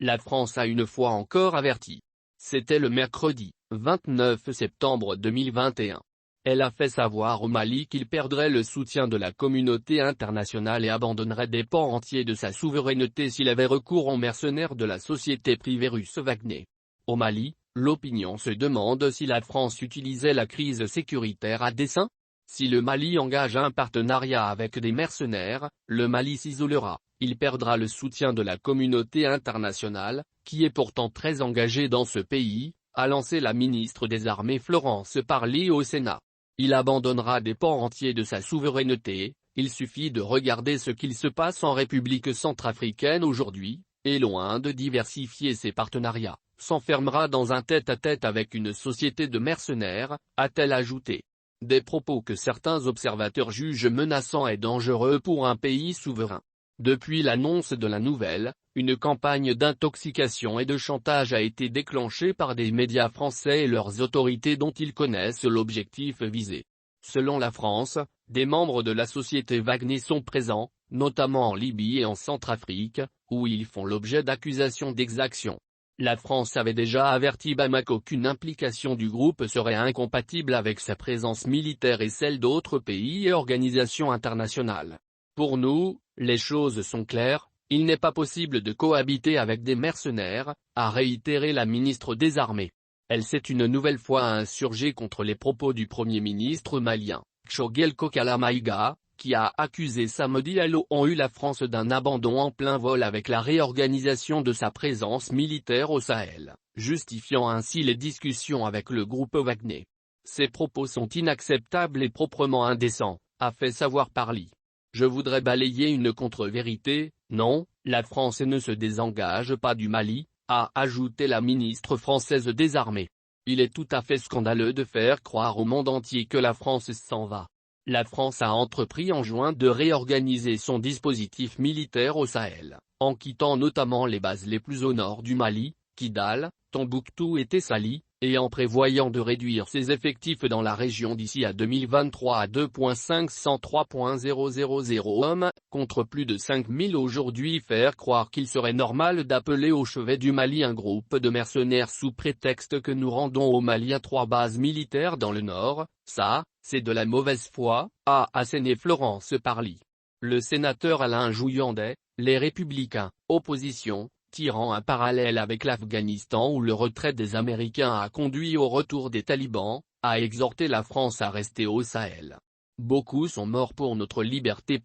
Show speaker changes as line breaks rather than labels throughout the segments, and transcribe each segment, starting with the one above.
La France a une fois encore averti. C'était le mercredi, 29 septembre 2021. Elle a fait savoir au Mali qu'il perdrait le soutien de la communauté internationale et abandonnerait des pans entiers de sa souveraineté s'il avait recours aux mercenaires de la société privée russe Wagner. Au Mali, l'opinion se demande si la France utilisait la crise sécuritaire à dessein. Si le Mali engage un partenariat avec des mercenaires, le Mali s'isolera, il perdra le soutien de la communauté internationale, qui est pourtant très engagée dans ce pays, a lancé la ministre des Armées Florence Parly au Sénat. Il abandonnera des pans entiers de sa souveraineté, il suffit de regarder ce qu'il se passe en République centrafricaine aujourd'hui, et loin de diversifier ses partenariats, s'enfermera dans un tête-à-tête avec une société de mercenaires, a-t-elle ajouté. Des propos que certains observateurs jugent menaçants et dangereux pour un pays souverain. Depuis l'annonce de la nouvelle, une campagne d'intoxication et de chantage a été déclenchée par des médias français et leurs autorités dont ils connaissent l'objectif visé. Selon la France, des membres de la société Wagner sont présents, notamment en Libye et en Centrafrique, où ils font l'objet d'accusations d'exaction. La France avait déjà averti Bamako qu'une implication du groupe serait incompatible avec sa présence militaire et celle d'autres pays et organisations internationales. Pour nous, les choses sont claires, il n'est pas possible de cohabiter avec des mercenaires, a réitéré la ministre des Armées. Elle s'est une nouvelle fois insurgée contre les propos du Premier ministre malien, Choguel Kokala Maïga, qui a accusé samedi à l'ONU la France d'un abandon en plein vol avec la réorganisation de sa présence militaire au Sahel, justifiant ainsi les discussions avec le groupe Wagner. Ces propos sont inacceptables et proprement indécents, a fait savoir Parly. Je voudrais balayer une contre-vérité, non, la France ne se désengage pas du Mali, a ajouté la ministre française des Armées. Il est tout à fait scandaleux de faire croire au monde entier que la France s'en va. La France a entrepris en juin de réorganiser son dispositif militaire au Sahel, en quittant notamment les bases les plus au nord du Mali, Kidal, Tombouctou et Tessali, et en prévoyant de réduire ses effectifs dans la région d'ici à 2023 à 2.503.000 hommes, contre plus de 5000 aujourd'hui. Faire croire qu'il serait normal d'appeler au chevet du Mali un groupe de mercenaires sous prétexte que nous rendons aux Maliens 3 bases militaires dans le nord, ça, c'est de la mauvaise foi, a asséné Florence Parly. Le sénateur Alain Joyandet, Les Républicains, opposition, tirant un parallèle avec l'Afghanistan où le retrait des Américains a conduit au retour des talibans, a exhorté la France à rester au Sahel. Beaucoup sont morts pour notre liberté.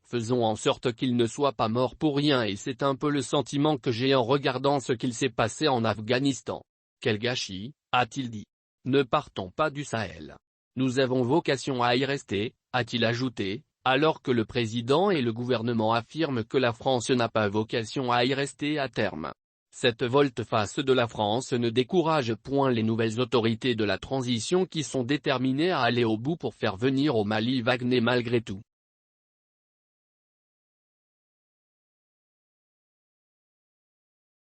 Faisons en sorte qu'ils ne soient pas morts pour rien et c'est un peu le sentiment que j'ai en regardant ce qu'il s'est passé en Afghanistan. Quel gâchis, a-t-il dit. Ne partons pas du Sahel. Nous avons vocation à y rester, a-t-il ajouté, alors que le président et le gouvernement affirment que la France n'a pas vocation à y rester à terme. Cette volte-face de la France ne décourage point les nouvelles autorités de la transition qui sont déterminées à aller au bout pour faire venir au Mali Wagner malgré tout.